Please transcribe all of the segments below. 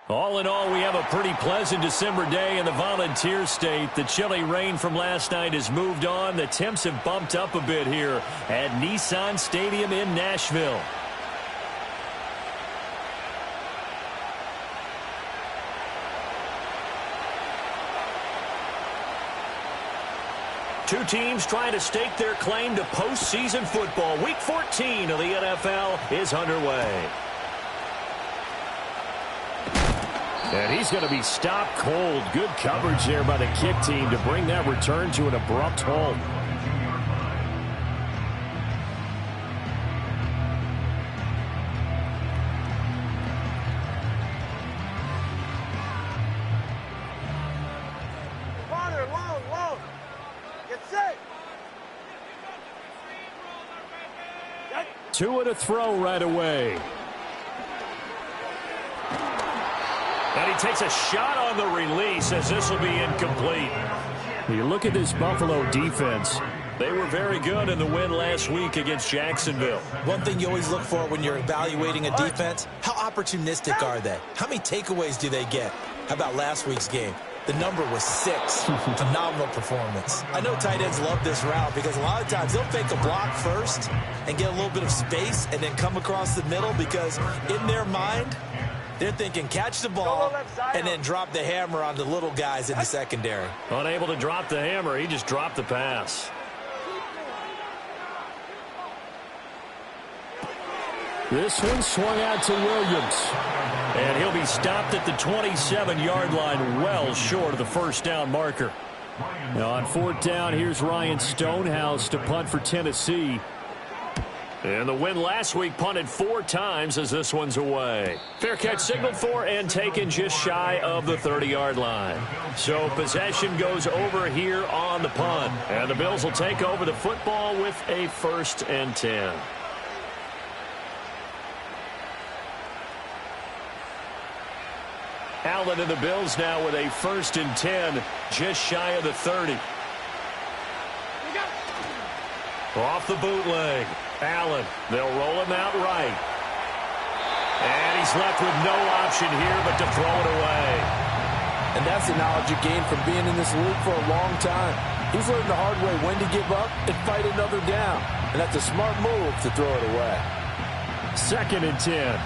All in all, we have a pretty pleasant December day in the Volunteer State. The chilly rain from last night has moved on. The temps have bumped up a bit here at Nissan Stadium in Nashville. Two teams trying to stake their claim to postseason football. Week 14 of the NFL is underway. And he's going to be stopped cold. Good coverage there by the kick team to bring that return to an abrupt halt. Long. Get set. Two to throw right away. And he takes a shot on the release as this will be incomplete. You look at this Buffalo defense. They were very good in the win last week against Jacksonville. One thing you always look for when you're evaluating a defense, how opportunistic are they? How many takeaways do they get? How about last week's game? The number was 6. Phenomenal performance. I know tight ends love this route because a lot of times they'll fake a block first and get a little bit of space and then come across the middle because in their mind, they're thinking catch the ball and then drop the hammer on the little guys in the secondary. Unable to drop the hammer, he just dropped the pass. This one swung out to Williams. And he'll be stopped at the 27-yard line, well short of the first down marker. Now on fourth down, here's Ryan Stonehouse to punt for Tennessee. And the win last week punted 4 times as this one's away. Fair catch signaled for and taken just shy of the 30-yard line. So possession goes over here on the punt. And the Bills will take over the football with a 1st and 10. Allen and the Bills now with a 1st and 10, just shy of the 30. Off the bootleg. Allen, they'll roll him out right. And he's left with no option here but to throw it away. And that's the knowledge you gain from being in this league for a long time. He's learned the hard way when to give up and fight another down. And that's a smart move to throw it away. 2nd and 10.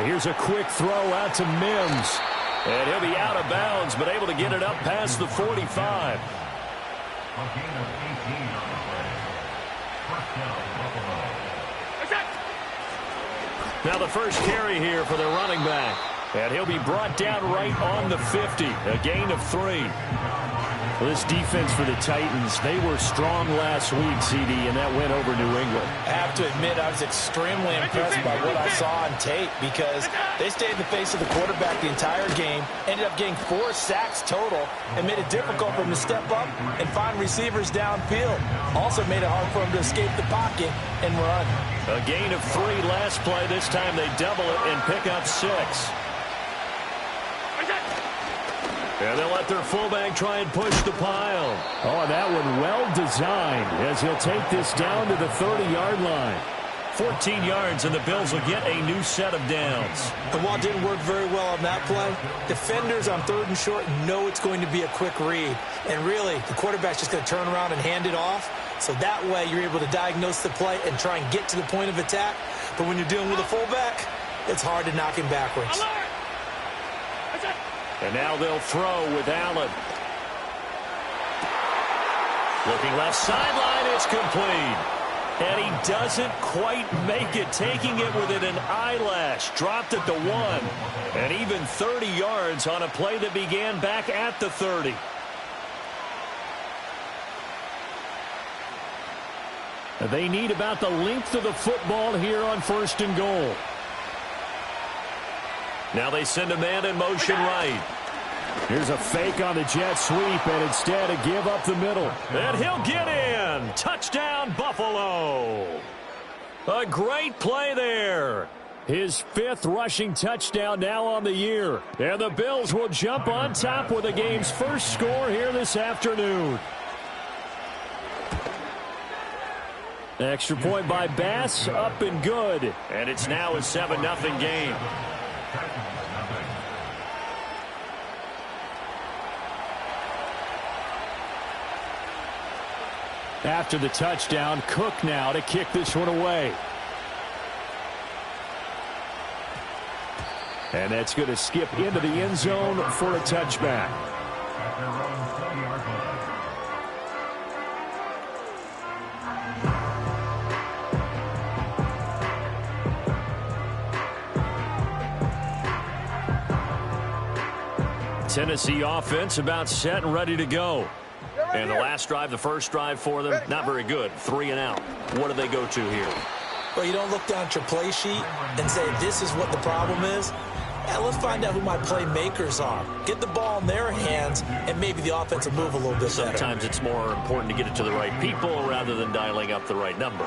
Here's a quick throw out to Mims. And he'll be out of bounds, but able to get it up past the 45. Now the first carry here for the running back. And he'll be brought down right on the 50. A gain of 3. Well, this defense for the Titans, they were strong last week, CD, and that went over New England. I have to admit, I was extremely impressed by what I saw on tape because they stayed in the face of the quarterback the entire game, ended up getting 4 sacks total, and made it difficult for him to step up and find receivers downfield. Also made it hard for him to escape the pocket and run. A gain of 3 last play. This time they double it and pick up 6. And they'll let their fullback try and push the pile. Oh, that one well designed as he'll take this down to the 30-yard line. 14 yards, and the Bills will get a new set of downs. And while it didn't work very well on that play, defenders on 3rd and short know it's going to be a quick read. And really, the quarterback's just going to turn around and hand it off. So that way, you're able to diagnose the play and try and get to the point of attack. But when you're dealing with a fullback, it's hard to knock him backwards. And now they'll throw with Allen. Looking left sideline, it's complete. And he doesn't quite make it, taking it within an eyelash. Dropped at the 1. And even 30 yards on a play that began back at the 30. They need about the length of the football here on 1st and goal. Now they send a man in motion right. Here's a fake on the jet sweep, and instead a give up the middle. And he'll get in. Touchdown, Buffalo. A great play there. His 5th rushing touchdown now on the year. And the Bills will jump on top with the game's first score here this afternoon. Extra point by Bass, up and good. And it's now a 7-0 game. After the touchdown, Cook now to kick this one away. And that's going to skip into the end zone for a touchback. Tennessee offense about set and ready to go. And the last drive, the first drive for them, not very good. 3 and out. What do they go to here? Well, you don't look down at your play sheet and say, this is what the problem is. Yeah, let's find out who my playmakers are. Get the ball in their hands, and maybe the offense will move a little bit better. Sometimes it's more important to get it to the right people rather than dialing up the right number.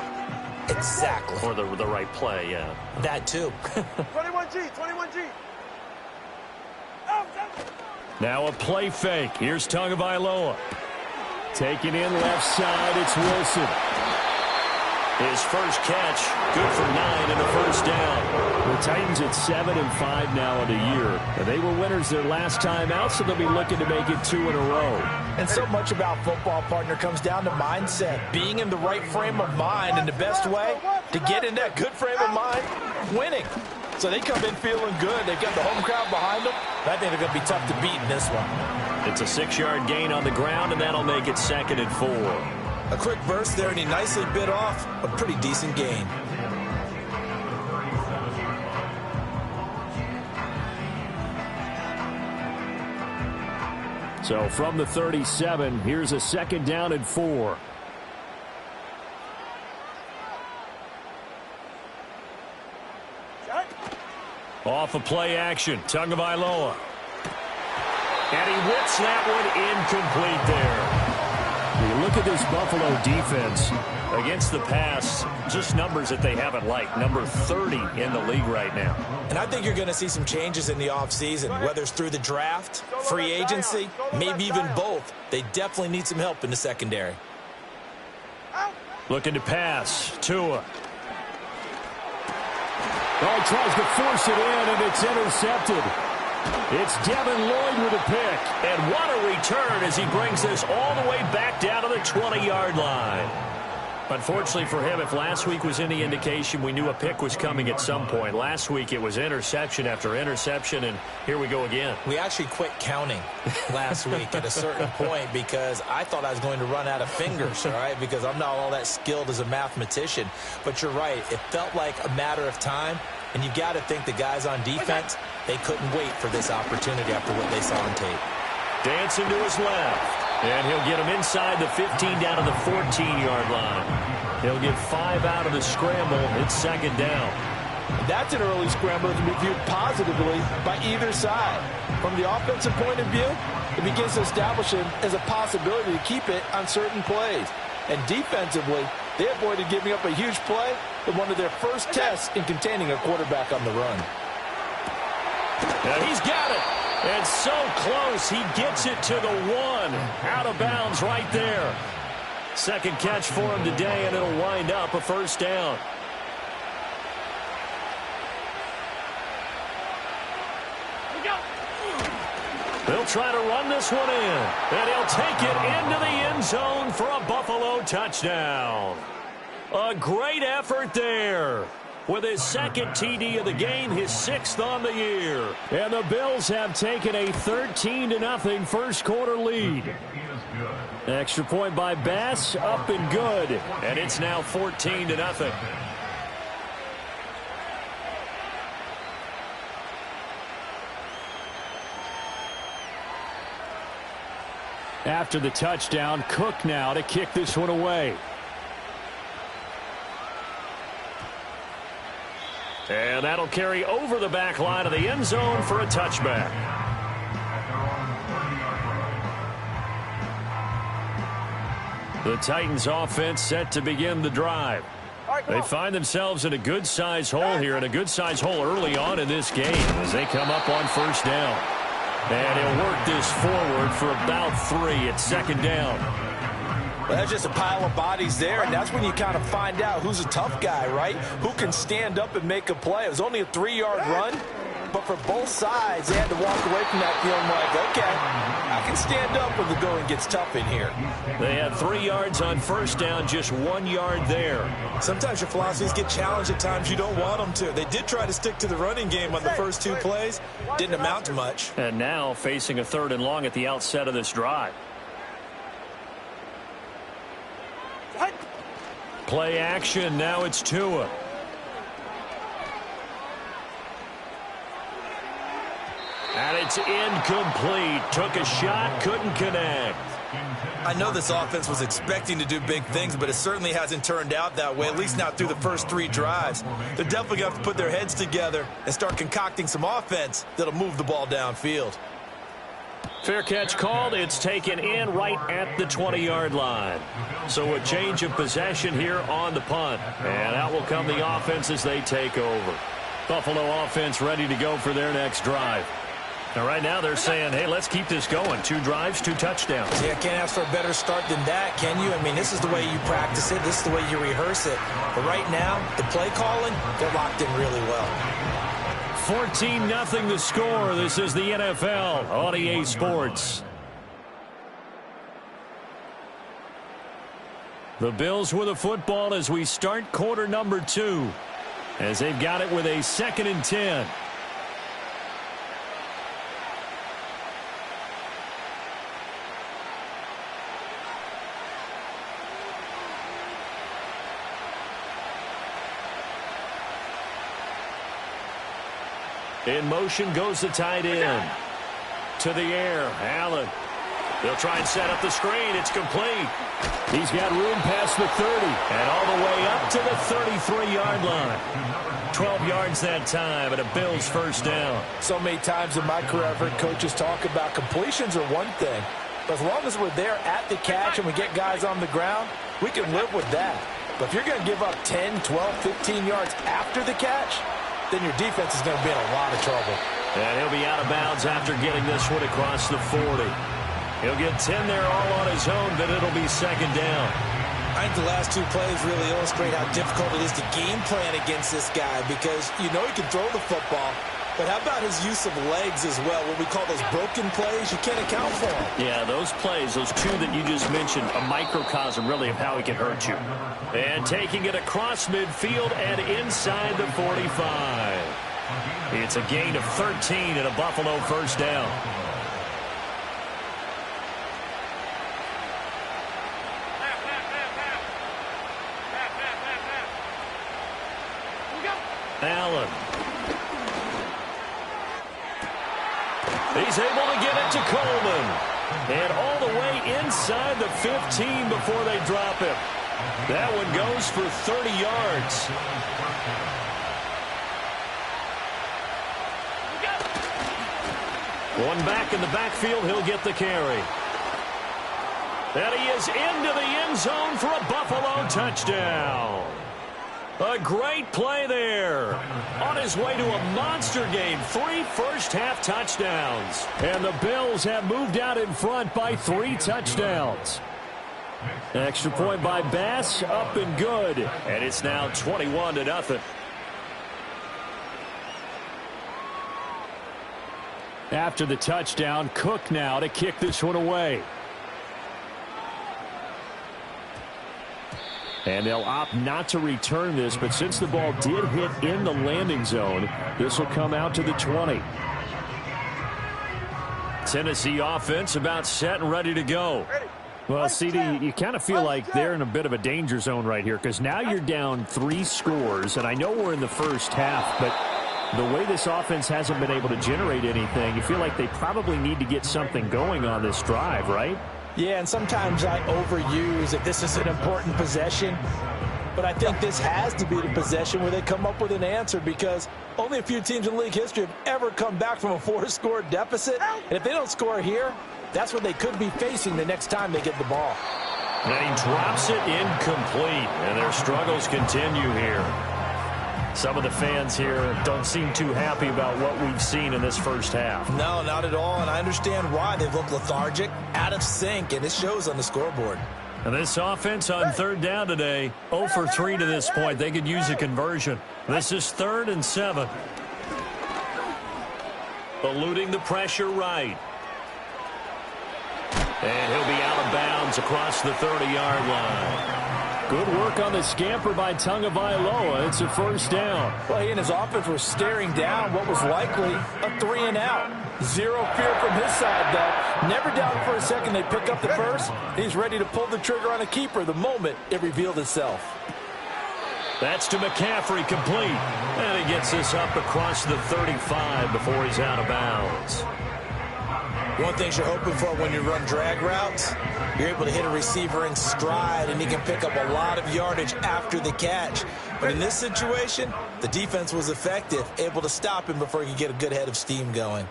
Exactly. Or the right play, yeah. That too. 21G, 21G. Now a play fake. Here's Tagovailoa. Taking in left side, it's Wilson. His first catch, good for 9 and a first down. The Titans at 7-5 now in the year. And they were winners their last time out, so they'll be looking to make it 2 in a row. And so much about football, partner, comes down to mindset. Being in the right frame of mind, and the best way to get in that good frame of mind, winning. So they come in feeling good. They've got the home crowd behind them. I think they're going to be tough to beat in this one. It's a 6-yard gain on the ground, and that'll make it 2nd and 4. A quick burst there, and he nicely bit off a pretty decent gain. So from the 37, here's a 2nd down and 4. Off a play action, Tagovailoa. And he whips that one incomplete there. You look at this Buffalo defense against the pass, just numbers that they haven't liked. Number 30 in the league right now. And I think you're going to see some changes in the offseason, whether it's through the draft, free agency, maybe even both. They definitely need some help in the secondary. Looking to pass, Tua. Oh, he tries to force it in, and it's intercepted. It's Devin Lloyd with a pick. And what a return as he brings this all the way back down to the 20-yard line. Unfortunately for him, if last week was any indication, we knew a pick was coming at some point. Last week it was interception after interception, and here we go again. We actually quit counting last week at a certain point because I thought I was going to run out of fingers, all right, because I'm not all that skilled as a mathematician. But you're right. It felt like a matter of time, and you got to think the guys on defense, they couldn't wait for this opportunity after what they saw on tape. Dancing to his left. And he'll get him inside the 15 down to the 14-yard line. He'll get 5 out of the scramble. It's 2nd down. That's an early scramble to be viewed positively by either side. From the offensive point of view, it begins to establish him as a possibility to keep it on certain plays. And defensively, they avoided giving up a huge play with one of their first tests in containing a quarterback on the run. And he's got it. And so close, he gets it to the 1. Out of bounds right there. Second catch for him today, and it'll wind up a first down. They'll try to run this one in. And he'll take it into the end zone for a Buffalo touchdown. A great effort there. With his 2nd TD of the game, his 6th on the year. And the Bills have taken a 13-0 first quarter lead. Extra point by Bass, up and good. And it's now 14-0. After the touchdown, Cook now to kick this one away. And that'll carry over the back line of the end zone for a touchback. The Titans offense set to begin the drive. They find themselves in a good-sized hole here, and a good-sized hole early on in this game as they come up on first down. And he'll work this forward for about 3 at 2nd down. Well, that's just a pile of bodies there, and that's when you kind of find out who's a tough guy, right? Who can stand up and make a play. It was only a 3-yard run, but for both sides, they had to walk away from that feeling like, okay, I can stand up when the going gets tough in here. They had 3 yards on first down, just 1 yard there. Sometimes your philosophies get challenged at times you don't want them to. They did try to stick to the running game on the first 2 plays. Didn't amount to much. And now facing a 3rd and long at the outset of this drive. Play action. Now it's Tua. And it's incomplete. Took a shot, couldn't connect. I know this offense was expecting to do big things, but it certainly hasn't turned out that way, at least not through the first 3 drives. They're definitely going to have to put their heads together and start concocting some offense that'll move the ball downfield. Fair catch called. It's taken in right at the 20-yard line. So a change of possession here on the punt. And out will come the offense as they take over. Buffalo offense ready to go for their next drive. And right now they're saying, hey, let's keep this going. 2 drives, 2 touchdowns. Yeah, can't ask for a better start than that, can you? I mean, this is the way you practice it. This is the way you rehearse it. But right now, the play calling, they're locked in really well. 14-0 the score. This is the NFL on EA Sports. The Bills with the football as we start quarter number 2. As they've got it with a 2nd and 10. In motion goes the tight end. To the air, Allen. They'll try and set up the screen. It's complete. He's got room past the 30 and all the way up to the 33-yard line. 12 yards that time and a Bills first down. So many times in my career I've heard coaches talk about completions are one thing. But as long as we're there at the catch and we get guys on the ground, we can live with that. But if you're going to give up 10, 12, 15 yards after the catch, then your defense is going to be in a lot of trouble. And he'll be out of bounds after getting this one across the 40. He'll get 10 there all on his own, but it'll be 2nd down. I think the last 2 plays really illustrate how difficult it is to game plan against this guy because you know he can throw the football, but how about his use of legs as well? What we call those broken plays, you can't account for them. Yeah, those plays, those 2 that you just mentioned, a microcosm really of how he can hurt you. And taking it across midfield and inside the 45. It's a gain of 13 and a Buffalo first down. Allen. He's able to get it to Coleman. And all the way inside the 15 before they drop him. That one goes for 30 yards. One back in the backfield, he'll get the carry. And he is into the end zone for a Buffalo touchdown. A great play there. On his way to a monster game. 3 first-half touchdowns. And the Bills have moved out in front by 3 touchdowns. Extra point by Bass, up and good. And it's now 21-0. After the touchdown, Cook now to kick this one away. And they'll opt not to return this, but since the ball did hit in the landing zone, this will come out to the 20. Tennessee offense about set and ready to go. Well, CD, you kind of feel like they're in a bit of a danger zone right here because now you're down 3 scores, and I know we're in the first half, but the way this offense hasn't been able to generate anything, you feel like they probably need to get something going on this drive, right? Yeah, and sometimes I overuse if this is an important possession. But I think this has to be the possession where they come up with an answer because only a few teams in league history have ever come back from a 4-score deficit. And if they don't score here, that's what they could be facing the next time they get the ball. And he drops it incomplete, and their struggles continue here. Some of the fans here don't seem too happy about what we've seen in this first half. No, not at all, and I understand why. They look lethargic, out of sync, and it shows on the scoreboard. And this offense on third down today, 0 for 3 to this point. They could use a conversion. This is 3rd and 7. Eluding the pressure right. And he'll be out of bounds across the 30-yard line. Good work on the scamper by Tagovailoa. It's a first down. Well, he and his offense were staring down what was likely a 3-and-out. Zero fear from his side, though. Never doubted for a second they pick up the first. He's ready to pull the trigger on a keeper the moment it revealed itself. That's to McCaffrey, complete. And he gets this up across the 35 before he's out of bounds. One thing you're hoping for when you run drag routes, you're able to hit a receiver in stride, and he can pick up a lot of yardage after the catch. But in this situation, the defense was effective, able to stop him before he could get a good head of steam going.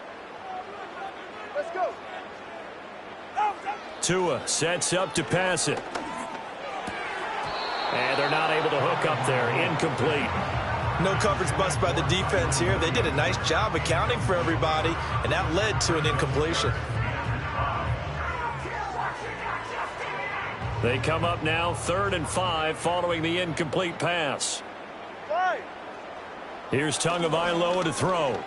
Let's go. Tua sets up to pass it. And they're not able to hook up there. Incomplete. No coverage bust by the defense here. They did a nice job accounting for everybody, and that led to an incompletion. They come up now 3rd and 5 following the incomplete pass. Here's Tagovailoa to throw.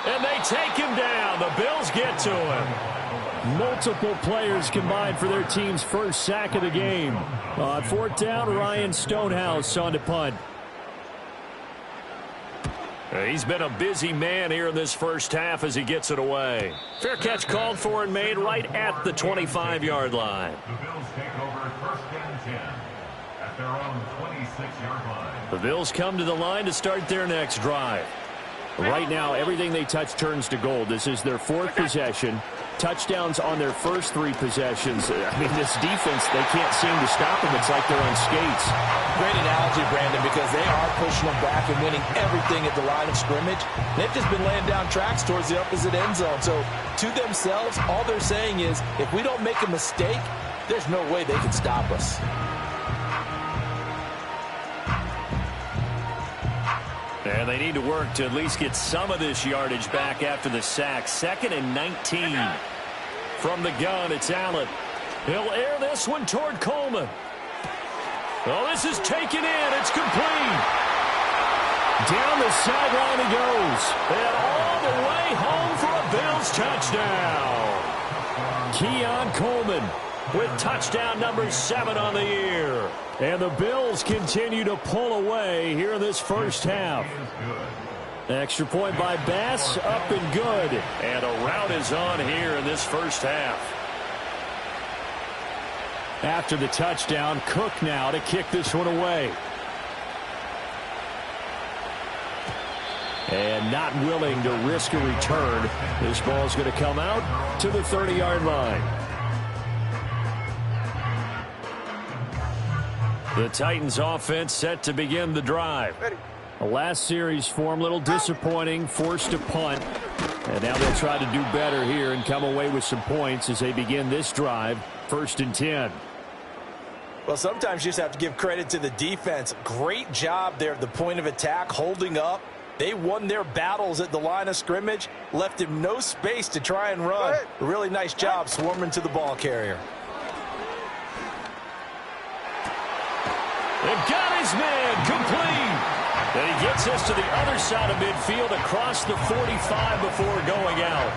And they take him down. The Bills get to him. Multiple players combined for their team's first sack of the game. On 4th down, Ryan Stonehouse on to punt. He's been a busy man here in this first half as he gets it away. Fair catch called for and made right at the 25-yard line. The Bills take over 1st and 10 at their own 26-yard line. The Bills come to the line to start their next drive. Right now, everything they touch turns to gold. This is their 4th possession. Touchdowns on their first 3 possessions. I mean, this defense, they can't seem to stop them. It's like they're on skates. Great analogy, Brandon, because they are pushing them back and winning everything at the line of scrimmage. They've just been laying down tracks towards the opposite end zone. So, to themselves, all they're saying is, if we don't make a mistake, there's no way they can stop us. And they need to work to at least get some of this yardage back after the sack. 2nd and 19. From the gun, it's Allen. He'll air this one toward Coleman. Oh, this is taken in. It's complete. Down the sideline he goes. And all the way home for a Bills touchdown. Keon Coleman with touchdown number 7 on the year. And the Bills continue to pull away here in this first half. Extra point by Bass, up and good. And a rout is on here in this first half. After the touchdown, Cook now to kick this one away. And not willing to risk a return. This ball's going to come out to the 30-yard line. The Titans offense set to begin the drive. The last series form a little disappointing, forced to punt. And now they'll try to do better here and come away with some points as they begin this drive. 1st and 10. Well, sometimes you just have to give credit to the defense. Great job there at the point of attack, holding up. They won their battles at the line of scrimmage, left him no space to try and run. A really nice job swarming to the ball carrier. They've got his man complete. And he gets us to the other side of midfield across the 45 before going out.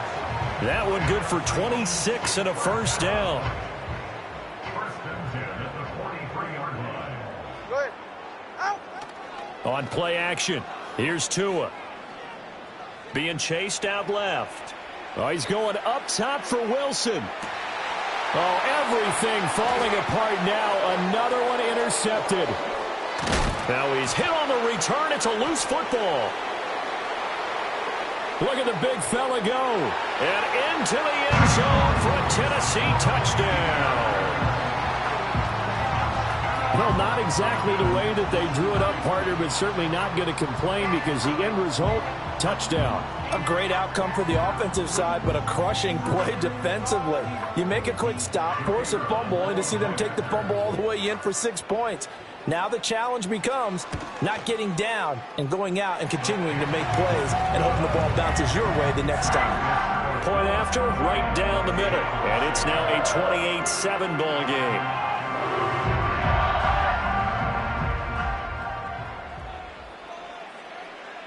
That one good for 26 and a first down. 1st and 10 at the 43-yard line. Go ahead. Out. On play action, here's Tua. Being chased out left. Oh, he's going up top for Wilson. Oh, everything falling apart now. Another one intercepted. Now he's hit on the return. It's a loose football. Look at the big fella go. And into the end zone for a Tennessee touchdown. Well, not exactly the way that they drew it up, partner, but certainly not going to complain because the end result, touchdown. A great outcome for the offensive side, but a crushing play defensively. You make a quick stop, force a fumble, only to see them take the fumble all the way in for 6 points. Now the challenge becomes not getting down and going out and continuing to make plays and hoping the ball bounces your way the next time. Point after, right down the middle. And it's now a 28-7 ball game.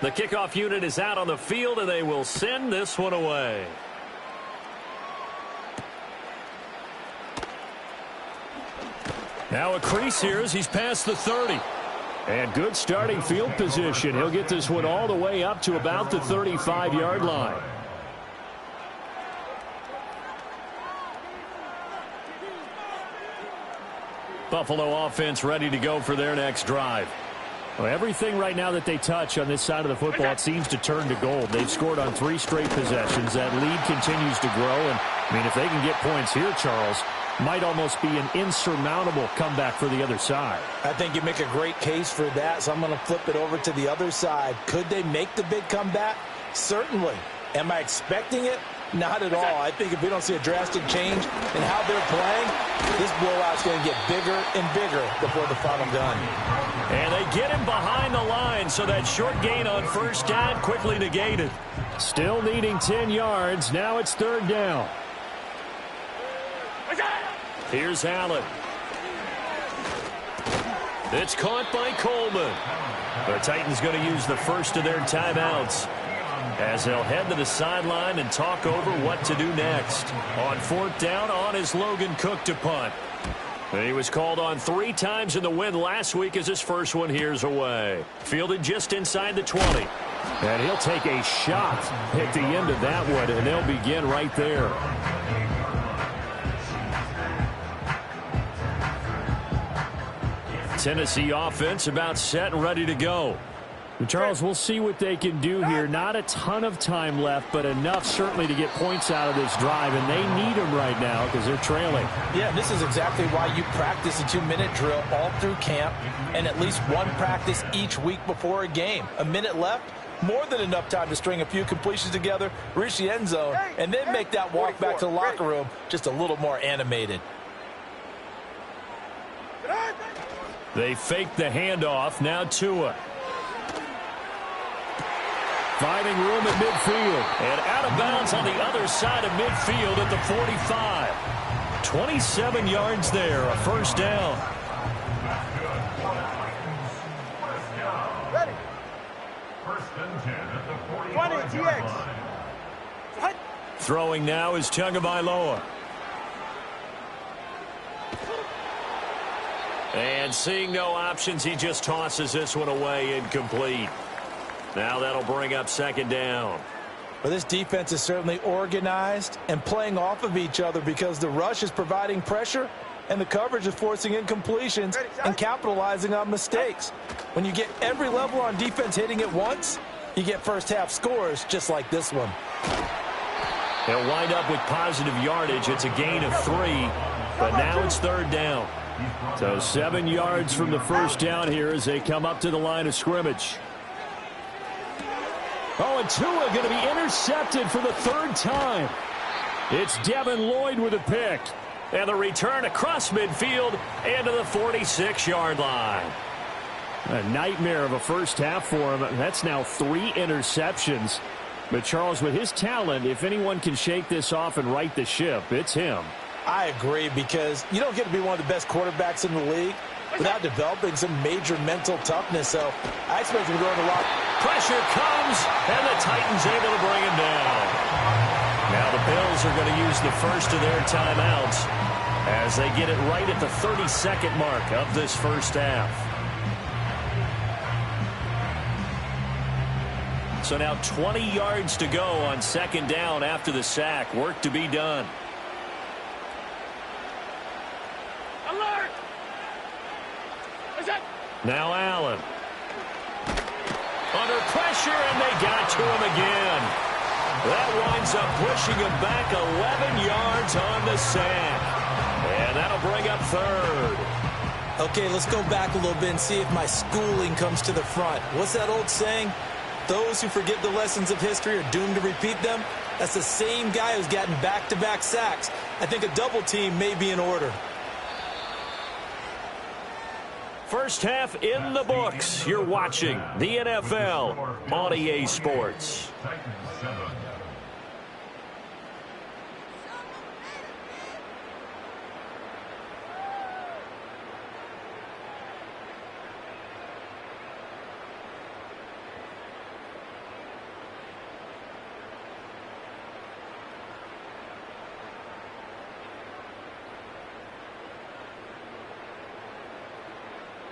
The kickoff unit is out on the field, and they will send this one away. Now a crease here as he's past the 30. And good starting field position. He'll get this one all the way up to about the 35-yard line. Buffalo offense ready to go for their next drive. Well, everything right now that they touch on this side of the football, it seems to turn to gold. They've scored on 3 straight possessions. That lead continues to grow. And, I mean, if they can get points here, Charles, might almost be an insurmountable comeback for the other side. I think you make a great case for that, so I'm going to flip it over to the other side. Could they make the big comeback? Certainly. Am I expecting it? Not at all. I think if we don't see a drastic change in how they're playing, this blowout's going to get bigger and bigger before the final gun. And they get him behind the line, so that short gain on first down quickly negated. Still needing 10 yards. Now it's 3rd down. Here's Allen. It's caught by Coleman. The Titans going to use the first of their timeouts as they'll head to the sideline and talk over what to do next. On 4th down, on is Logan Cook to punt. He was called on 3 times in the win last week as his first one here's away. Fielded just inside the 20. And he'll take a shot at the end of that one, and they'll begin right there. Tennessee offense about set and ready to go. Charles, we'll see what they can do here. Not a ton of time left, but enough certainly to get points out of this drive, and they need them right now because they're trailing. Yeah, this is exactly why you practice a 2-minute drill all through camp and at least one practice each week before a game. A minute left, more than enough time to string a few completions together, reach the end zone, and then make that walk back to the locker room just a little more animated. They fake the handoff. Now Tua. Finding room at midfield. And out of bounds on the other side of midfield at the 45. 27 yards there, a first down. Ready. 1st and 10 at the 20 TX. Throwing now is Tagovailoa. And seeing no options, he just tosses this one away, incomplete. Now that'll bring up 2nd down. Well, this defense is certainly organized and playing off of each other because the rush is providing pressure and the coverage is forcing incompletions and capitalizing on mistakes. When you get every level on defense hitting at once, you get first-half scores just like this one. They'll wind up with positive yardage. It's a gain of 3, but now it's 3rd down. So 7 yards from the first down here as they come up to the line of scrimmage. Oh, and Tua going to be intercepted for the 3rd time. It's Devin Lloyd with a pick. And the return across midfield into the 46-yard line. A nightmare of a first half for him. That's now 3 interceptions. But Charles, with his talent, if anyone can shake this off and right the ship, it's him. I agree, because you don't get to be one of the best quarterbacks in the league without developing some major mental toughness. So I expect him to go in the lock. Pressure comes, and the Titans able to bring him down. Now the Bills are going to use the first of their timeouts as they get it right at the 32nd mark of this first half. So now 20 yards to go on 2nd down after the sack. Work to be done. Alert! Now Allen. Under pressure, and they got to him again. That winds up pushing him back 11 yards on the sack. And that'll bring up 3rd. Okay, let's go back a little bit and see if my schooling comes to the front. What's that old saying? Those who forget the lessons of history are doomed to repeat them. That's the same guy who's gotten back-to-back sacks. I think a double team may be in order. First half in the books. You're watching the NFL on EA Sports. Titans 7.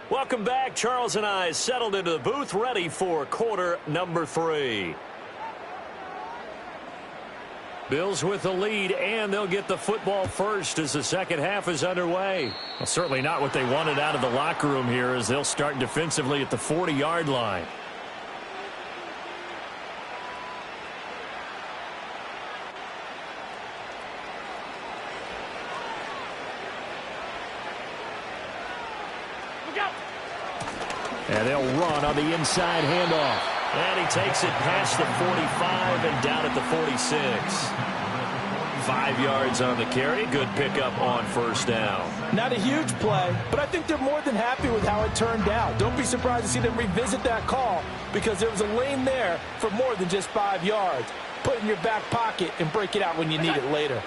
Welcome back. Charles and I settled into the booth, ready for quarter number 3. Bills with the lead, and they'll get the football first as the second half is underway. Well, certainly not what they wanted out of the locker room here, as they'll start defensively at the 40-yard line. And they'll run on the inside handoff. And he takes it past the 45 and down at the 46. 5 yards on the carry. Good pickup on first down. Not a huge play, but I think they're more than happy with how it turned out. Don't be surprised to see them revisit that call, because there was a lane there for more than just 5 yards. Put it in your back pocket and break it out when you need it later.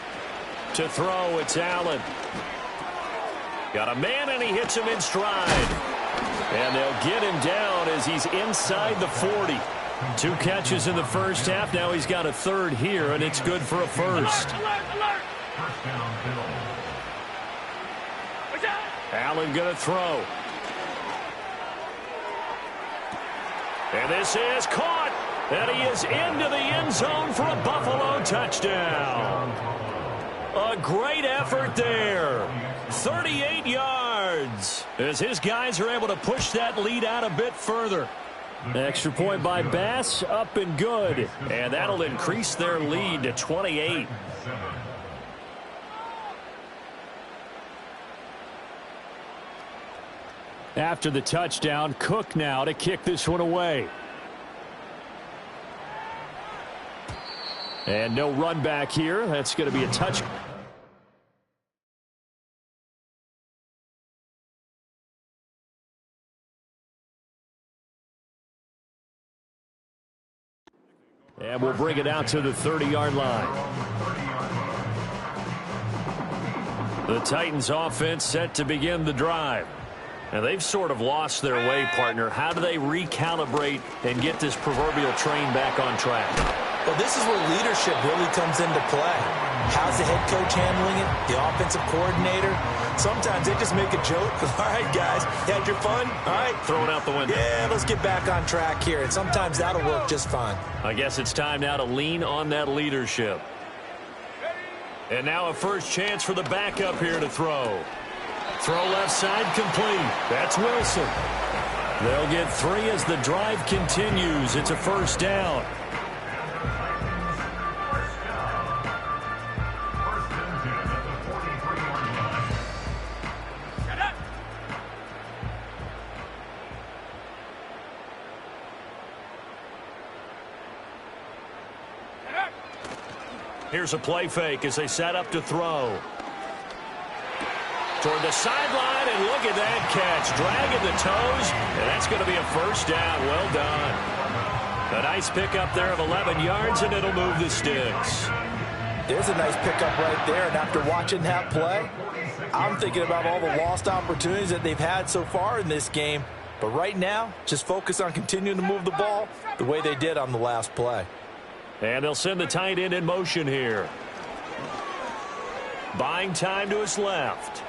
To throw, it's Allen. Got a man, and he hits him in stride. And they'll get him down as he's inside the 40. 2 catches in the first half. Now he's got a third here, and it's good for a first. Alert, alert! First down, Bills. Watch out! Allen going to throw. And this is caught. And he is into the end zone for a Buffalo touchdown. A great effort there. 38 yards as his guys are able to push that lead out a bit further. Extra point by Bass, up and good. And that'll increase their lead to 28. After the touchdown, Cook now to kick this one away. And no run back here. That's going to be a touch. And we'll bring it out to the 30-yard line. The Titans offense set to begin the drive. And they've sort of lost their way, partner. How do they recalibrate and get this proverbial train back on track? Well, this is where leadership really comes into play. How's the head coach handling it? The offensive coordinator? Sometimes they just make a joke. All right, guys, you had your fun? All right. Throw it out the window. Yeah, let's get back on track here. And sometimes that'll work just fine. I guess it's time now to lean on that leadership. And now a first chance for the backup here to throw. Throw left side complete. That's Wilson. They'll get 3 as the drive continues. It's a first down. Here's a play fake as they set up to throw. Toward the sideline, and look at that catch. Dragging the toes, and that's going to be a first down. Well done. A nice pickup there of 11 yards, and it'll move the sticks. There's a nice pickup right there, and after watching that play, I'm thinking about all the lost opportunities that they've had so far in this game. But right now, just focus on continuing to move the ball the way they did on the last play. And they'll send the tight end in motion here. Buying time to his left.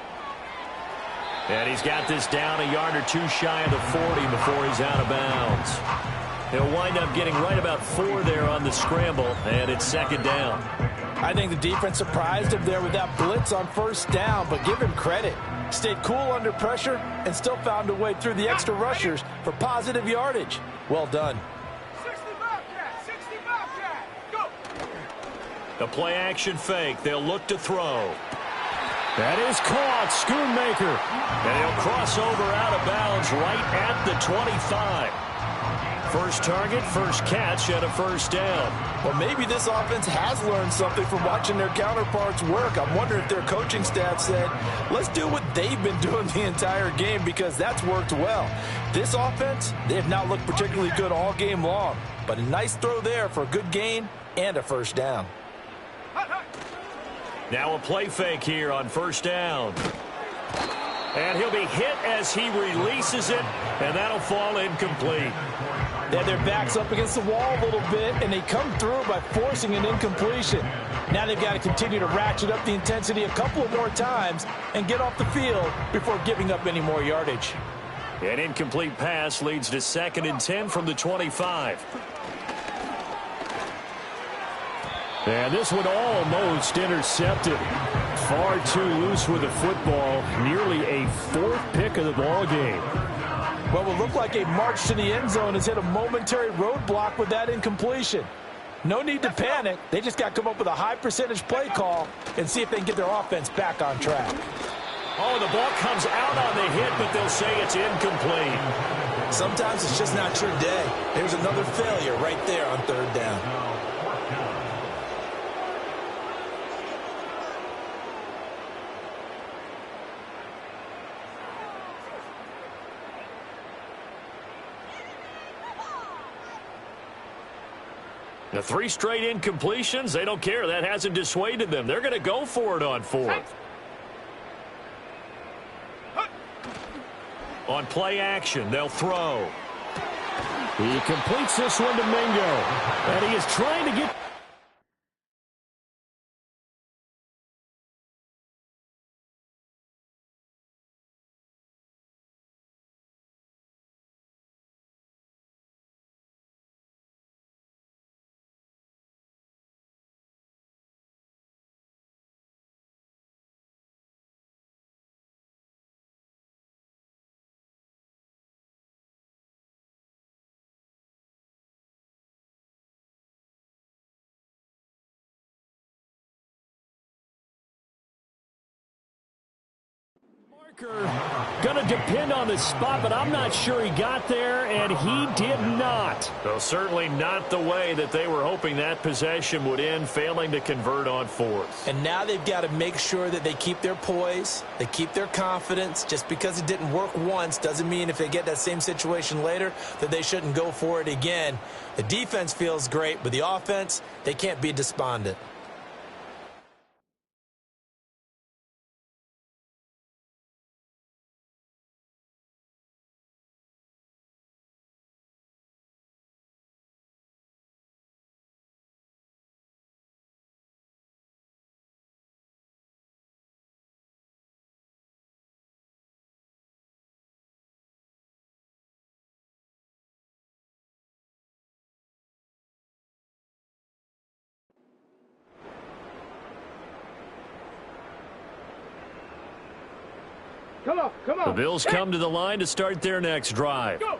And he's got this down a yard or 2 shy of the 40 before he's out of bounds. He'll wind up getting right about 4 there on the scramble, and it's second down. I think the defense surprised him there with that blitz on first down, but give him credit. Stayed cool under pressure and still found a way through the extra rushers for positive yardage. Well done. 60 Bobcat, go! The play action fake. They'll look to throw. That is caught. Schoonmaker. And he'll cross over out of bounds right at the 25. First target, first catch, and a first down. Well, maybe this offense has learned something from watching their counterparts work. I'm wondering if their coaching staff said, let's do what they've been doing the entire game, because that's worked well. This offense, they have not looked particularly good all game long, but a nice throw there for a good gain and a first down. Now a play fake here on first down. And he'll be hit as he releases it, and that'll fall incomplete. They have their backs up against the wall a little bit, and they come through by forcing an incompletion. Now they've got to continue to ratchet up the intensity a couple of more times and get off the field before giving up any more yardage. An incomplete pass leads to 2nd and 10 from the 25. And this one almost intercepted. Far too loose with the football. Nearly a 4th pick of the ball game. What would look like a march to the end zone has hit a momentary roadblock with that incompletion. No need to panic. They just got to come up with a high percentage play call and see if they can get their offense back on track. Oh, the ball comes out on the hit, but they'll say it's incomplete. Sometimes it's just not your day. There's another failure right there on 3rd down. The 3 straight incompletions, they don't care. That hasn't dissuaded them. They're going to go for it on 4th. On play action, they'll throw. He completes this one to Mingo. And he is trying to get... Going to depend on the spot, but I'm not sure he got there, and he did not. Well, certainly not the way that they were hoping that possession would end, failing to convert on 4th. And now they've got to make sure that they keep their poise, they keep their confidence. Just because it didn't work once doesn't mean if they get that same situation later that they shouldn't go for it again. The defense feels great, but the offense, they can't be despondent. Come on. The Bills come to the line to start their next drive. Go.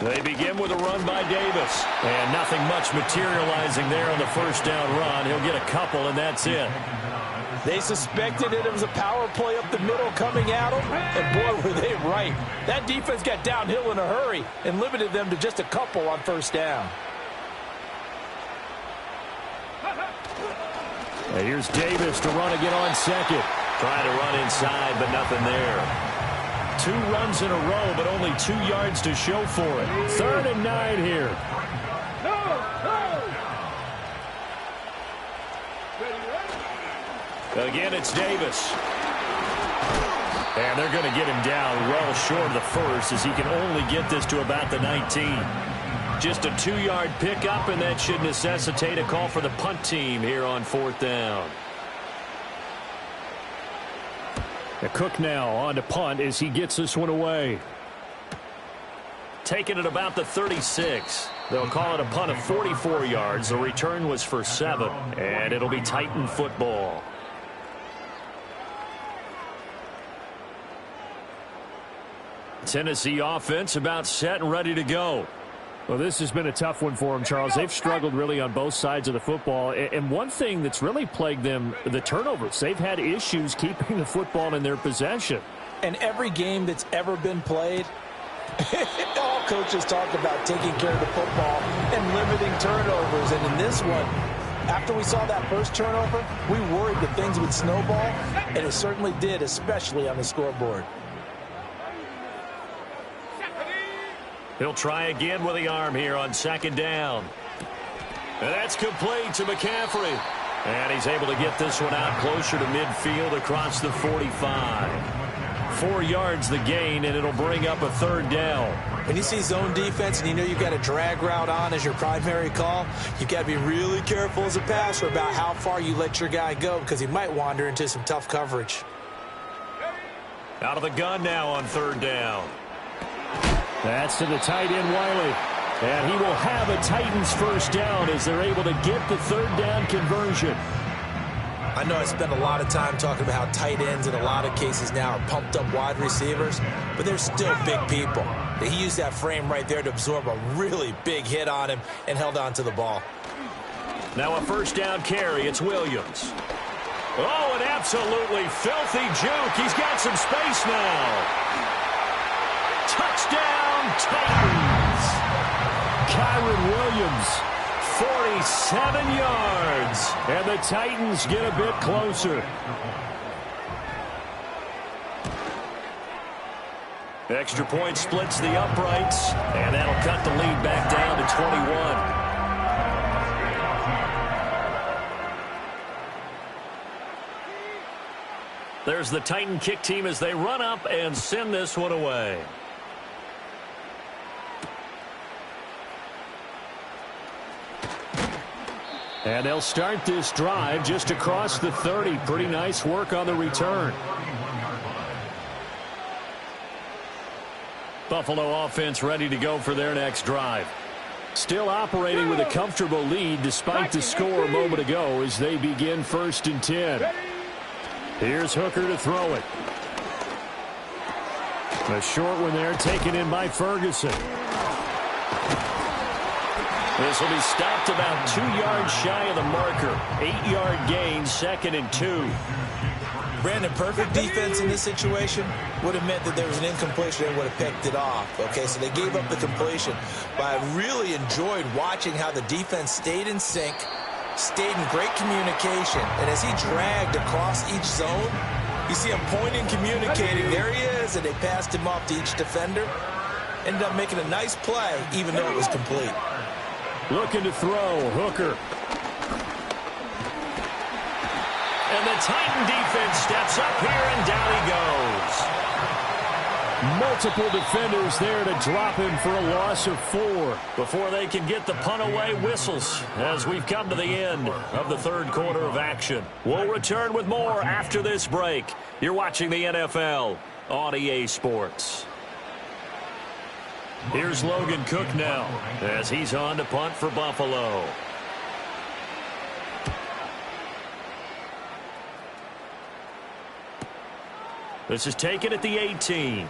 They begin with a run by Davis. And nothing much materializing there on the first down run. He'll get a couple, and that's it. They suspected it was a power play up the middle coming at them, and boy, were they right. That defense got downhill in a hurry and limited them to just a couple on first down. And here's Davis to run again on 2nd. Trying to run inside, but nothing there. 2 runs in a row, but only 2 yards to show for it. 3rd and 9 here. Again, it's Davis. And they're going to get him down well short of the first, as he can only get this to about the 19. Just a 2-yard pickup, and that should necessitate a call for the punt team here on 4th down. Cook now on to punt as he gets this one away. Taking it about the 36. They'll call it a punt of 44 yards. The return was for 7, and it'll be Titan football. Tennessee offense about set and ready to go. Well, this has been a tough one for them, Charles. They've struggled really on both sides of the football. And one thing that's really plagued them, the turnovers. They've had issues keeping the football in their possession. And every game that's ever been played, All coaches talk about taking care of the football and limiting turnovers. And in this one, after we saw that first turnover, we worried that things would snowball, and it certainly did, especially on the scoreboard. He'll try again with the arm here on second down. And that's complete to McCaffrey. And he's able to get this one out closer to midfield across the 45. 4 yards the gain, and it'll bring up a third down. When you see zone defense and you know you've got a drag route on as your primary call, you've got to be really careful as a passer about how far you let your guy go because he might wander into some tough coverage. Out of the gun now on third down. That's to the tight end, Wiley. And he will have a Titans first down as they're able to get the third down conversion. I know I spend a lot of time talking about how tight ends in a lot of cases now are pumped up wide receivers, but they're still big people. He used that frame right there to absorb a really big hit on him and held on to the ball. Now a first down carry. It's Williams. Oh, an absolutely filthy juke. He's got some space now. Touchdown, Titans. Kyron Williams, 47 yards. And the Titans get a bit closer. Extra point splits the uprights, and that'll cut the lead back down to 21. There's the Titan kick team as they run up and send this one away. And they'll start this drive just across the 30. Pretty nice work on the return. Buffalo offense ready to go for their next drive. Still operating with a comfortable lead despite the score a moment ago as they begin 1st and 10. Here's Hooker to throw it. A short one there taken in by Ferguson. This will be stopped about 2 yards shy of the marker. 8-yard gain, 2nd and 2. Brandon, perfect defense in this situation would have meant that there was an incompletion and would have picked it off. Okay, so they gave up the completion. But I really enjoyed watching how the defense stayed in sync, stayed in great communication. And as he dragged across each zone, you see him pointing, communicating. There he is, and they passed him off to each defender. Ended up making a nice play, even though it was complete. Looking to throw, Hooker. And the Titan defense steps up here, and down he goes. Multiple defenders there to drop him for a loss of 4. Before they can get the punt away, whistles as we've come to the end of the third quarter of action. We'll return with more after this break. You're watching the NFL on EA Sports. Here's Logan Cook now as he's on to punt for Buffalo. This is taken at the 18.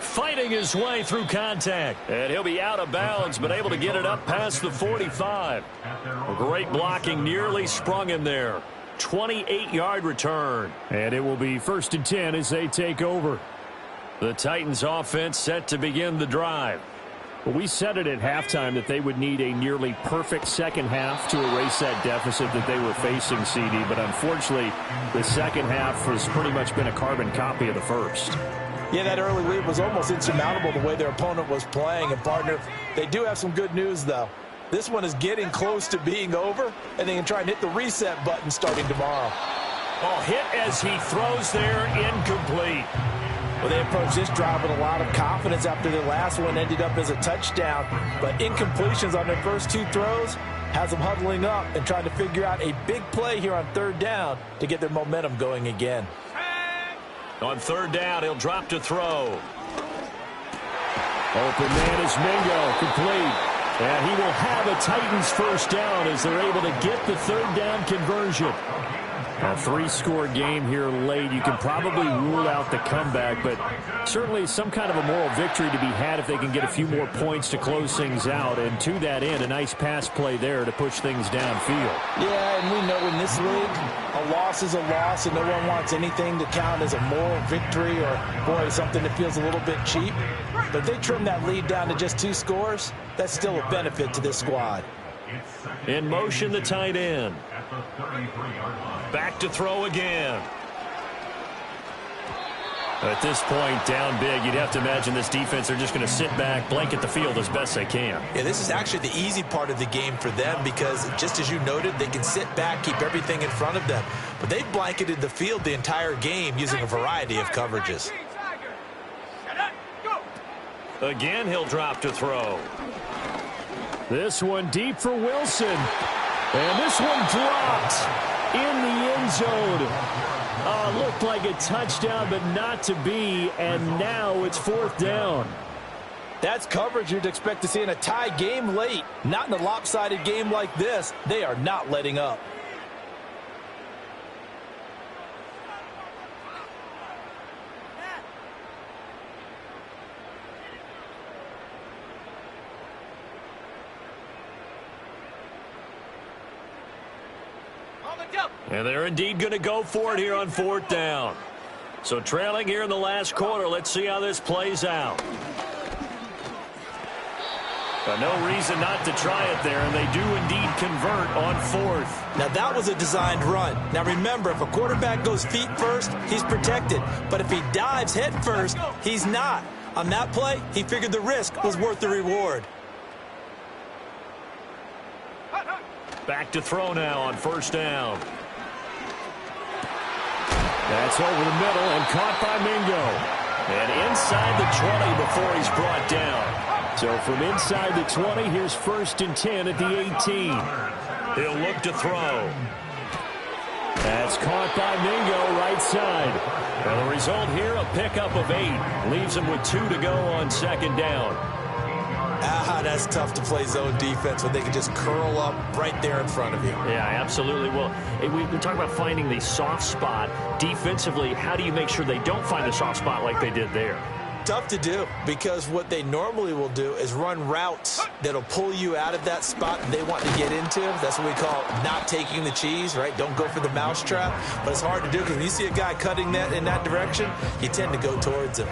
Fighting his way through contact. And he'll be out of bounds, but able to get it up past the 45. A great blocking nearly sprung him there. 28-yard return. And it will be 1st and 10 as they take over. The Titans offense set to begin the drive. Well, we said it at halftime that they would need a nearly perfect second half to erase that deficit that they were facing, CD. But unfortunately, the second half has pretty much been a carbon copy of the first. Yeah, that early lead was almost insurmountable the way their opponent was playing. And, partner, they do have some good news, though. This one is getting close to being over, and they can try and hit the reset button starting tomorrow. Oh, hit as he throws there, incomplete. Well, they approached this drive with a lot of confidence after their last one ended up as a touchdown. But incompletions on their first 2 throws has them huddling up and trying to figure out a big play here on 3rd down to get their momentum going again. On 3rd down, he'll drop to throw. Open man is Mingo, complete. And he will have a Titans first down as they're able to get the 3rd down conversion. A three-score game here late. You can probably rule out the comeback, but certainly some kind of a moral victory to be had if they can get a few more points to close things out. And to that end, a nice pass play there to push things downfield. Yeah, and we know in this league, a loss is a loss, and no one wants anything to count as a moral victory or, boy, something that feels a little bit cheap. But if they trim that lead down to just 2 scores, that's still a benefit to this squad. In motion, the tight end. Back to throw again. At this point, down big, you'd have to imagine this defense, they're just going to sit back, blanket the field as best they can. Yeah, this is actually the easy part of the game for them because, just as you noted, they can sit back, keep everything in front of them. But they've blanketed the field the entire game using a variety of coverages. Again, he'll drop to throw. This one deep for Wilson. And this one dropped in the end zone. Looked like a touchdown, but not to be. And now it's 4th down. That's coverage you'd expect to see in a tie game late. Not in a lopsided game like this. They are not letting up. And they're indeed going to go for it here on 4th down. So trailing here in the last quarter. Let's see how this plays out. But no reason not to try it there, and they do indeed convert on 4th. Now, that was a designed run. Now, remember, if a quarterback goes feet first, he's protected. But if he dives head first, he's not. On that play, he figured the risk was worth the reward. Back to throw now on 1st down. That's over the middle and caught by Mingo. And inside the 20 before he's brought down. So from inside the 20, here's 1st and 10 at the 18. He'll look to throw. That's caught by Mingo right side. And the result here, a pickup of 8. Leaves him with 2 to go on 2nd down. That's tough to play zone defense when they can just curl up right there in front of you. Yeah, absolutely. Well, we talk about finding the soft spot. Defensively, how do you make sure they don't find the soft spot like they did there? Tough to do because what they normally will do is run routes that'll pull you out of that spot they want to get into. That's what we call not taking the cheese, right? Don't go for the mousetrap. But it's hard to do because when you see a guy cutting that in that direction, you tend to go towards him.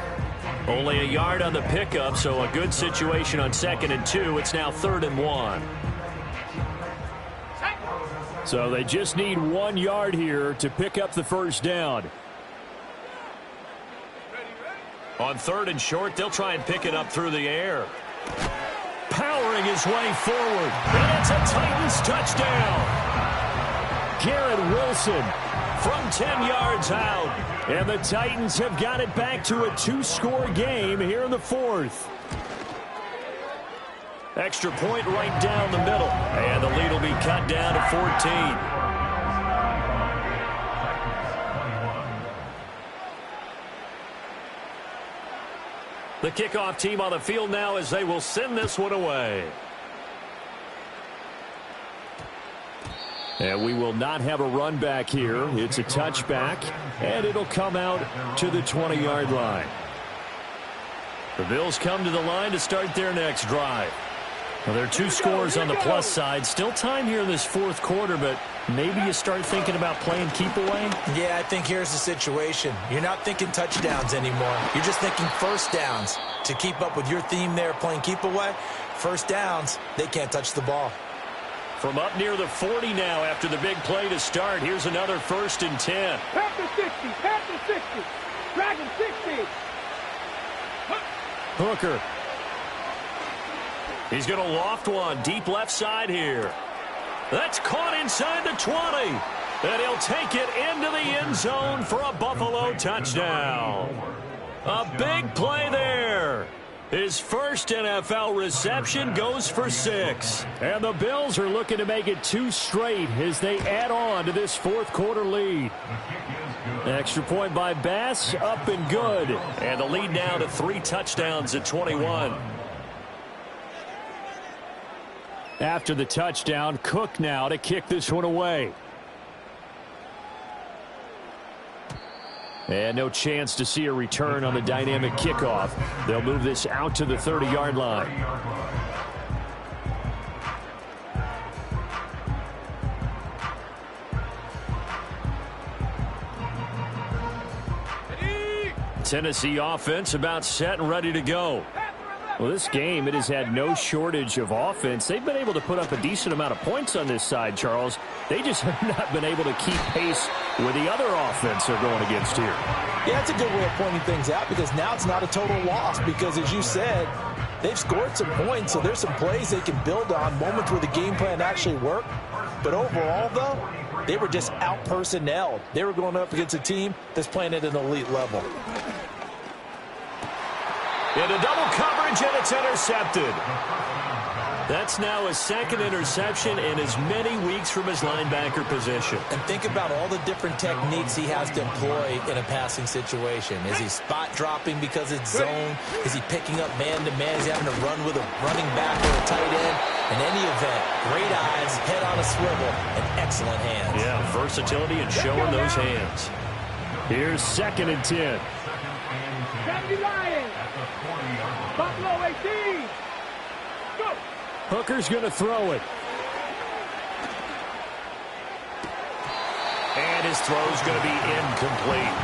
Only a yard on the pickup, so a good situation on 2nd and 2. It's now 3rd and 1. So they just need 1 yard here to pick up the 1st down. On 3rd and short, they'll try and pick it up through the air. Powering his way forward. And it's a Titans touchdown. Garrett Wilson from 10 yards out. And the Titans have got it back to a 2-score game here in the 4th. Extra point right down the middle. And the lead will be cut down to 14. The kickoff team on the field now as they will send this one away. And we will not have a run back here. It's a touchback, and it'll come out to the 20-yard line. The Bills come to the line to start their next drive. Well, there are 2 scores on the plus side. Still time here in this 4th quarter, but maybe you start thinking about playing keep away? Yeah, I think here's the situation. You're not thinking touchdowns anymore. You're just thinking 1st downs. To keep up with your theme there, playing keep away, 1st downs, they can't touch the ball. From up near the 40 now after the big play to start. Here's another 1st and 10. Panther 60, Panther 60, Dragon 60. Hooker. He's going to loft one deep left side here. That's caught inside the 20. And he'll take it into the end zone for a Buffalo touchdown. A big play there. His first NFL reception goes for 6. And the Bills are looking to make it 2 straight as they add on to this 4th quarter lead. Extra point by Bass, up and good. And the lead now to 3 touchdowns at 21. After the touchdown, Cook now to kick this one away. And no chance to see a return on the dynamic kickoff. They'll move this out to the 30-yard line. Tennessee offense about set and ready to go. Well, this game, it has had no shortage of offense. They've been able to put up a decent amount of points on this side, Charles. They just have not been able to keep pace with the other offense they're going against here. Yeah, it's a good way of pointing things out because now it's not a total loss because, as you said, they've scored some points, so there's some plays they can build on, moments where the game plan actually worked. But overall, though, they were just out-personnelled. They were going up against a team that's playing at an elite level. Into double coverage, and it's intercepted. That's now his second interception in as many weeks from his linebacker position. And think about all the different techniques he has to employ in a passing situation. Is he spot dropping because it's zone? Is he picking up man-to-man? Is he having to run with a running back or a tight end? In any event, great eyes, head on a swivel, and excellent hands. Yeah, versatility and showing those hands. Here's 2nd and 10. 70 Lions. Buffalo 18. Go. Hooker's going to throw it. And his throw's going to be incomplete.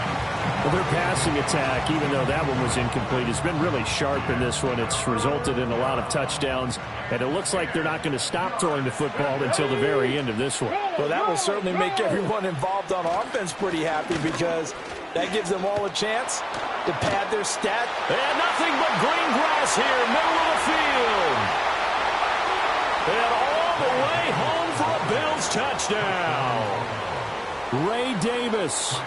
Well, their passing attack, even though that one was incomplete, has been really sharp in this one. It's resulted in a lot of touchdowns, and it looks like they're not going to stop throwing the football until the very end of this one. Well, that will certainly make everyone involved on offense pretty happy because that gives them all a chance to pad their stat. And nothing but green grass here, middle of the field. And all the way home for a Bills touchdown. Ray Davis,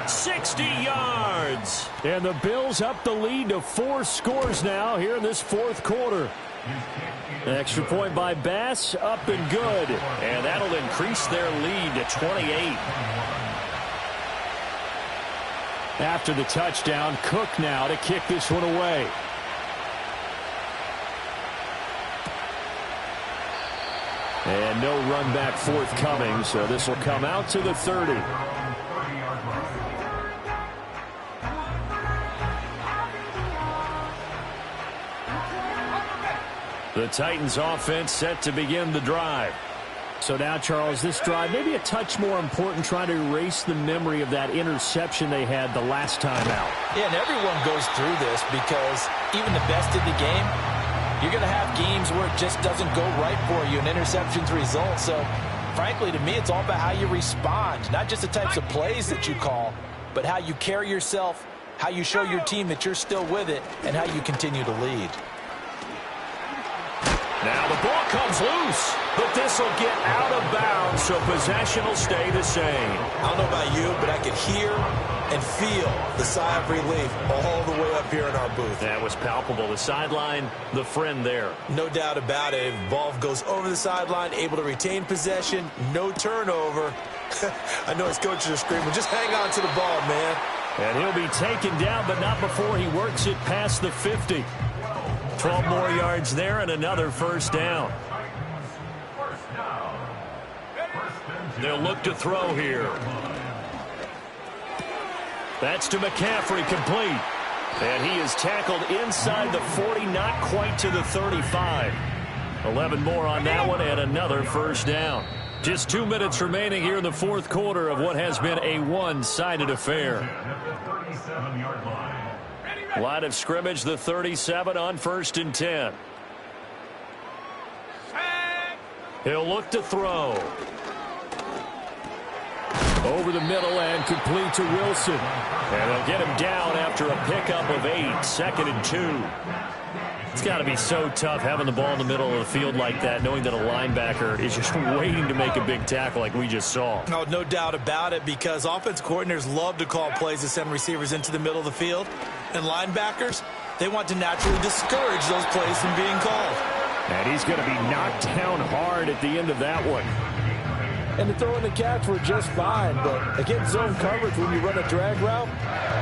60 yards. And the Bills up the lead to 4 scores now here in this 4th quarter. Extra point by Bass, up and good. And that'll increase their lead to 28. After the touchdown, Cook now to kick this one away. And no run back forthcoming, so this will come out to the 30. The Titans offense set to begin the drive. So now, Charles, this drive maybe a touch more important, trying to erase the memory of that interception they had the last time out. Yeah, and everyone goes through this because even the best in the game, you're going to have games where it just doesn't go right for you, and interceptions result. So, frankly, to me, it's all about how you respond, not just the types of plays that you call, but how you carry yourself, how you show your team that you're still with it, and how you continue to lead. Now the ball comes loose, but this will get out of bounds, so possession will stay the same. I don't know about you, but I could hear and feel the sigh of relief all the way up here in our booth. That was palpable. The sideline, the friend there. No doubt about it. Ball goes over the sideline, able to retain possession, no turnover. I know his coaches are screaming, just hang on to the ball, man. And he'll be taken down, but not before he works it past the 50. 12 more yards there and another first down. They'll look to throw here. That's to McCaffrey, complete. And he is tackled inside the 40, not quite to the 35. 11 more on that one and another first down. Just 2 minutes remaining here in the 4th quarter of what has been a one-sided affair. Line of scrimmage, the 37 on 1st and 10. He'll look to throw. Over the middle and complete to Wilson. And they'll get him down after a pickup of 8. 2nd and 2. It's got to be so tough having the ball in the middle of the field like that, knowing that a linebacker is just waiting to make a big tackle like we just saw. Oh, no doubt about it, because offense coordinators love to call plays to send receivers into the middle of the field. And linebackers, they want to naturally discourage those plays from being called. And he's going to be knocked down hard at the end of that one. And the throw and the catch were just fine, but against zone coverage, when you run a drag route,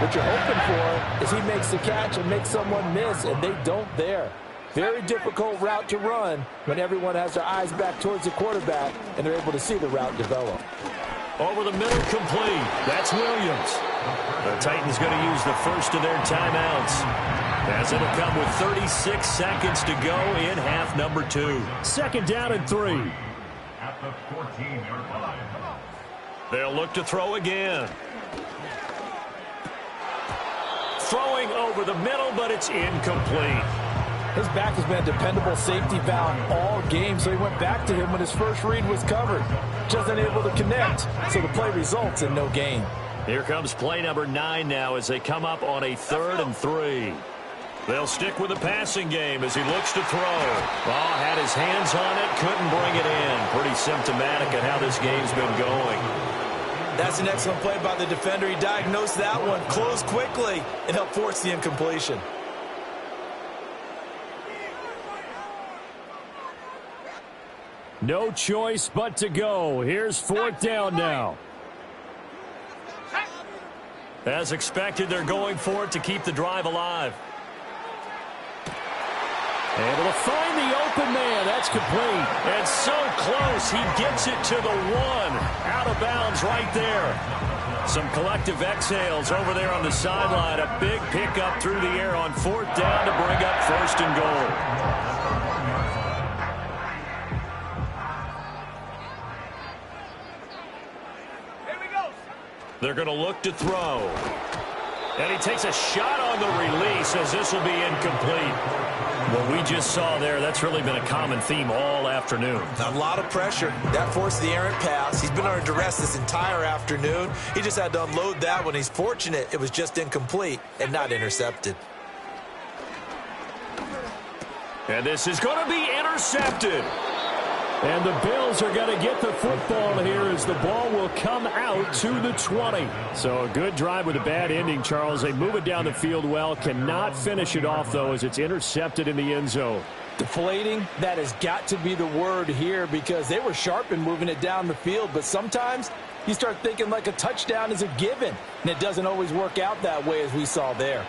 what you're hoping for is he makes the catch and makes someone miss, and they don't there. Very difficult route to run when everyone has their eyes back towards the quarterback and they're able to see the route develop. Over the middle, complete. That's Williams. The Titans going to use the first of their timeouts, as it'll come with 36 seconds to go in half number 2. Second down and 3. At the 14-yard line. They'll look to throw again. Throwing over the middle, but it's incomplete. His back has been a dependable safety valve all game, so he went back to him when his first read was covered. Just unable to connect, so the play results in no gain. Here comes play number 9 now as they come up on a 3rd and 3. They'll stick with the passing game as he looks to throw. Had his hands on it, couldn't bring it in. Pretty symptomatic of how this game's been going. That's an excellent play by the defender. He diagnosed that one, closed quickly, and helped force the incompletion. No choice but to go. Here's 4th down now. As expected, they're going for it to keep the drive alive. Able to find the open man. That's complete. And so close, he gets it to the 1. Out of bounds right there. Some collective exhales over there on the sideline. A big pickup through the air on 4th down to bring up 1st and goal. They're going to look to throw. And he takes a shot on the release as this will be incomplete. What we just saw there, that's really been a common theme all afternoon. A lot of pressure. That forced the errant pass. He's been under duress this entire afternoon. He just had to unload that one. He's fortunate it was just incomplete and not intercepted. And this is going to be intercepted. And the Bills are going to get the football here as the ball will come out to the 20. So a good drive with a bad ending, Charles. They move it down the field well. Cannot finish it off, though, as it's intercepted in the end zone. Deflating, that has got to be the word here because they were sharp in moving it down the field. But sometimes you start thinking like a touchdown is a given. And it doesn't always work out that way as we saw there.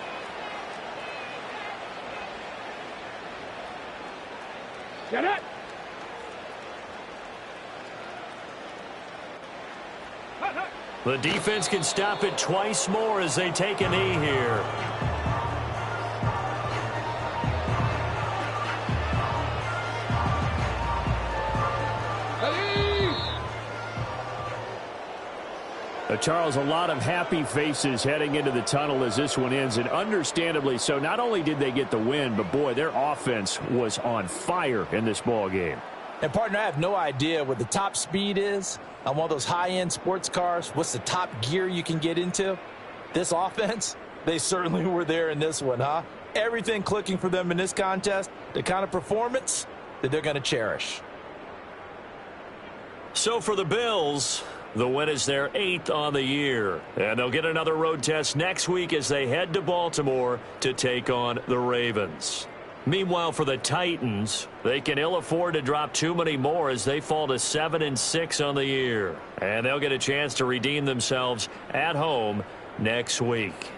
Get it. The defense can stop it twice more as they take a knee here. Charles, a lot of happy faces heading into the tunnel as this one ends, and understandably so. Not only did they get the win, but boy, their offense was on fire in this ball game. And, partner, I have no idea what the top speed is on one of those high-end sports cars. What's the top gear you can get into? This offense, they certainly were there in this one, huh? Everything clicking for them in this contest, the kind of performance that they're going to cherish. So for the Bills, the win is their 8th on the year. And they'll get another road test next week as they head to Baltimore to take on the Ravens. Meanwhile, for the Titans, they can ill afford to drop too many more as they fall to 7-6 on the year. And they'll get a chance to redeem themselves at home next week.